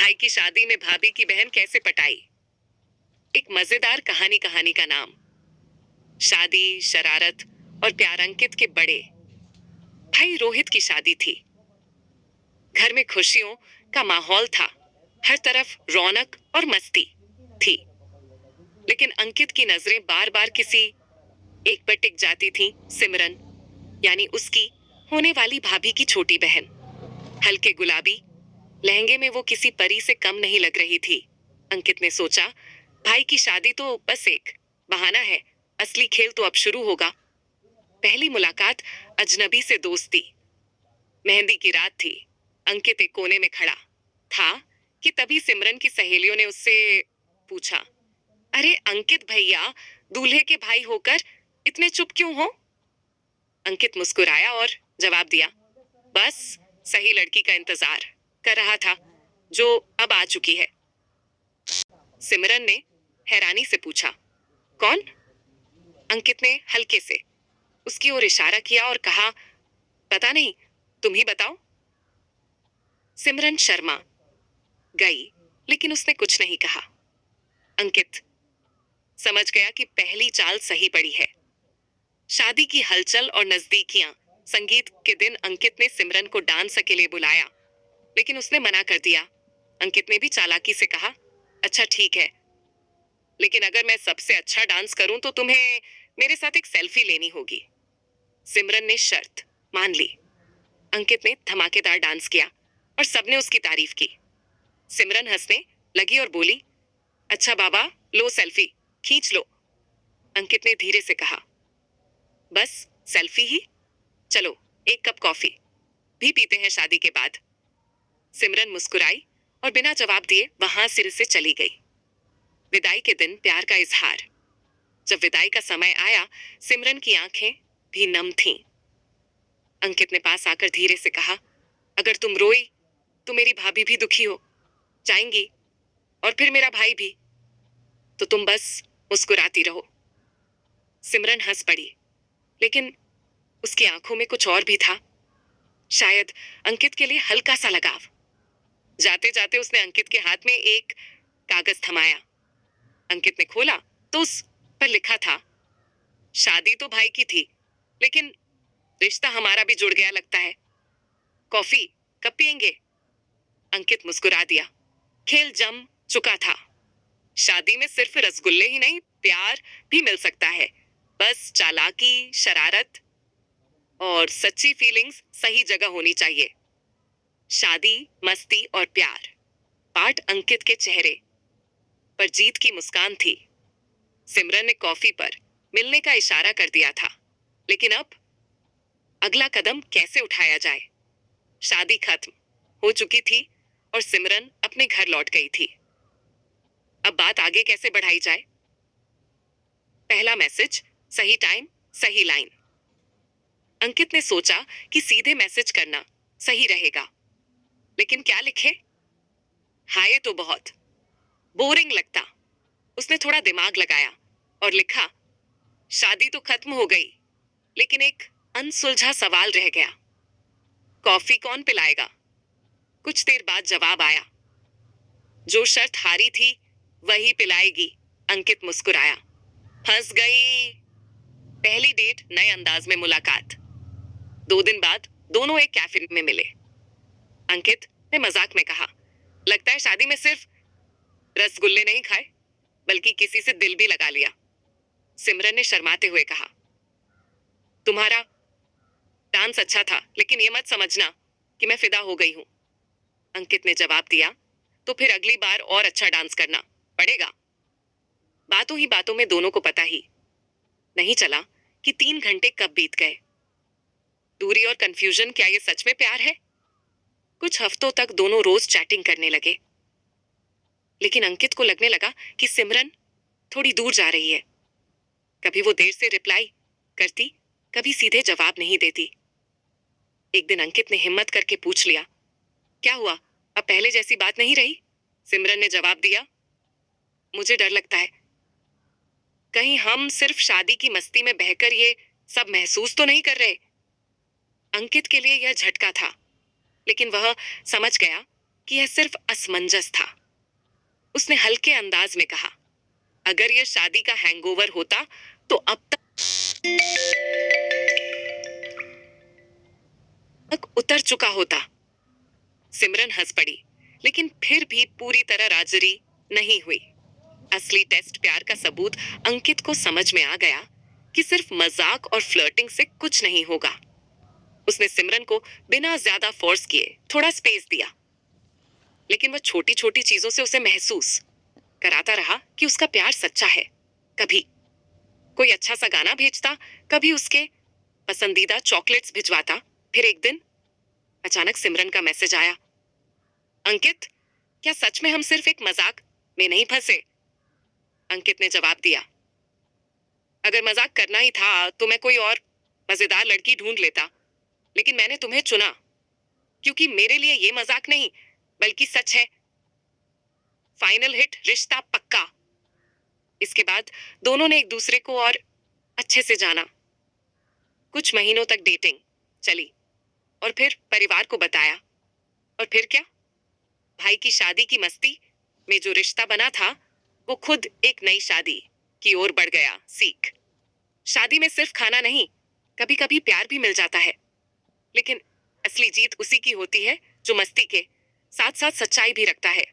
भाई की शादी में भाभी की बहन कैसे पटाई। एक मजेदार कहानी कहानी का नाम। शादी, शरारत और प्यार। अंकित के बड़े भाई रोहित की शादी थी। घर में खुशियों का माहौल था। हर तरफ रौनक और मस्ती थी। लेकिन अंकित की नजरें बार बार किसी एक पर टिक जाती थीं। सिमरन, यानी उसकी होने वाली भाभी की छोटी बहन। हल्के गुलाबी लहंगे में वो किसी परी से कम नहीं लग रही थी। अंकित ने सोचा, भाई की शादी तो बस एक बहाना है, असली खेल तो अब शुरू होगा। पहली मुलाकात अजनबी से दोस्ती। मेहंदी की रात थी। अंकित एक कोने में खड़ा था कि तभी सिमरन की सहेलियों ने उससे पूछा, अरे अंकित भैया, दूल्हे के भाई होकर इतने चुप क्यों हो। अंकित मुस्कुराया और जवाब दिया, बस सही लड़की का इंतजार कर रहा था, जो अब आ चुकी है। सिमरन ने हैरानी से पूछा, कौन। अंकित ने हल्के से उसकी ओर इशारा किया और कहा, पता नहीं, तुम ही बताओ। सिमरन शर्मा गई, लेकिन उसने कुछ नहीं कहा। अंकित समझ गया कि पहली चाल सही पड़ी है। शादी की हलचल और नजदीकियां। संगीत के दिन अंकित ने सिमरन को डांस के लिए बुलाया, लेकिन उसने मना कर दिया। अंकित ने भी चालाकी से कहा, अच्छा ठीक है, लेकिन अगर मैं सबसे अच्छा डांस करूं तो तुम्हें मेरे साथ एक सेल्फी लेनी होगी। सिमरन ने शर्त मान ली। अंकित ने धमाकेदार डांस किया और सबने उसकी तारीफ की। सिमरन हंसने लगी और बोली, अच्छा बाबा, लो सेल्फी, खींच लो। अंकित ने धीरे से कहा, बस सेल्फी ही, चलो एक कप कॉफी भी पीते हैं शादी के बाद। सिमरन मुस्कुराई और बिना जवाब दिए वहां सिर से चली गई। विदाई के दिन प्यार का इजहार। जब विदाई का समय आया, सिमरन की आंखें भी नम थीं। अंकित ने पास आकर धीरे से कहा, अगर तुम रोई तो मेरी भाभी भी दुखी हो जाएंगी, और फिर मेरा भाई भी, तो तुम बस मुस्कुराती रहो। सिमरन हंस पड़ी, लेकिन उसकी आंखों में कुछ और भी था। शायद अंकित के लिए हल्का सा लगाव। जाते जाते उसने अंकित के हाथ में एक कागज थमाया। अंकित ने खोला तो उस पर लिखा था, शादी तो भाई की थी, लेकिन रिश्ता हमारा भी जुड़ गया लगता है। कॉफी कब पियेंगे। अंकित मुस्कुरा दिया। खेल जम चुका था। शादी में सिर्फ रसगुल्ले ही नहीं, प्यार भी मिल सकता है। बस चालाकी, शरारत और सच्ची फीलिंग्स सही जगह होनी चाहिए। शादी, मस्ती और प्यार। पाठ अंकित के चेहरे पर जीत की मुस्कान थी। सिमरन ने कॉफी पर मिलने का इशारा कर दिया था, लेकिन अब अगला कदम कैसे उठाया जाए। शादी खत्म हो चुकी थी और सिमरन अपने घर लौट गई थी। अब बात आगे कैसे बढ़ाई जाए। पहला मैसेज, सही टाइम, सही लाइन। अंकित ने सोचा कि सीधे मैसेज करना सही रहेगा, लेकिन क्या लिखे। हाय तो बहुत बोरिंग लगता। उसने थोड़ा दिमाग लगाया और लिखा, शादी तो खत्म हो गई, लेकिन एक अनसुलझा सवाल रह गया। कॉफी कौन पिलाएगा। कुछ देर बाद जवाब आया, जो शर्त हारी थी वही पिलाएगी। अंकित मुस्कुराया। फंस गई। पहली डेट, नए अंदाज में मुलाकात। 2 दिन बाद दोनों एक कैफे में मिले। अंकित ने मजाक में कहा, लगता है शादी में सिर्फ रसगुल्ले नहीं खाए, बल्कि किसी से दिल भी लगा लिया। सिमरन ने शर्माते हुए कहा, तुम्हारा डांस अच्छा था, लेकिन ये मत समझना कि मैं फिदा हो गई हूं। अंकित ने जवाब दिया, तो फिर अगली बार और अच्छा डांस करना पड़ेगा। बातों ही बातों में दोनों को पता ही नहीं चला कि 3 घंटे कब बीत गए। दूरी और कंफ्यूजन, क्या ये सच में प्यार है। कुछ हफ्तों तक दोनों रोज चैटिंग करने लगे, लेकिन अंकित को लगने लगा कि सिमरन थोड़ी दूर जा रही है। कभी वो देर से रिप्लाई करती, कभी सीधे जवाब नहीं देती। एक दिन अंकित ने हिम्मत करके पूछ लिया, क्या हुआ, अब पहले जैसी बात नहीं रही। सिमरन ने जवाब दिया, मुझे डर लगता है, कहीं हम सिर्फ शादी की मस्ती में बहकर ये सब महसूस तो नहीं कर रहे। अंकित के लिए यह झटका था, लेकिन वह समझ गया कि यह सिर्फ असमंजस था। उसने हल्के अंदाज में कहा, अगर यह शादी का हैंगओवर होता तो अब तक उतर चुका होता। सिमरन हंस पड़ी, लेकिन फिर भी पूरी तरह राजरी नहीं हुई। असली टेस्ट प्यार का सबूत अंकित को समझ में आ गया कि सिर्फ मजाक और फ्लर्टिंग से कुछ नहीं होगा। उसने सिमरन को बिना ज्यादा फोर्स किए थोड़ा स्पेस दिया, लेकिन वह छोटी छोटी चीजों से उसे महसूस कराता रहा कि उसका प्यार सच्चा है। कभी कोई अच्छा सा गाना भेजता, कभी उसके पसंदीदा चॉकलेट्स भिजवाता। फिर एक दिन अचानक सिमरन का मैसेज आया, अंकित, क्या सच में हम सिर्फ एक मजाक में नहीं फंसे? अंकित ने जवाब दिया, अगर मजाक करना ही था तो मैं कोई और मजेदार लड़की ढूंढ लेता, लेकिन मैंने तुम्हें चुना क्योंकि मेरे लिए ये मजाक नहीं बल्कि सच है। फाइनल हिट, रिश्ता पक्का। इसके बाद दोनों ने एक दूसरे को और अच्छे से जाना। कुछ महीनों तक डेटिंग चली और फिर परिवार को बताया। और फिर क्या, भाई की शादी की मस्ती में जो रिश्ता बना था वो खुद एक नई शादी की ओर बढ़ गया। सीख, शादी में सिर्फ खाना नहीं, कभी कभी प्यार भी मिल जाता है, लेकिन असली जीत उसी की होती है जो मस्ती के साथ साथ सच्चाई भी रखता है।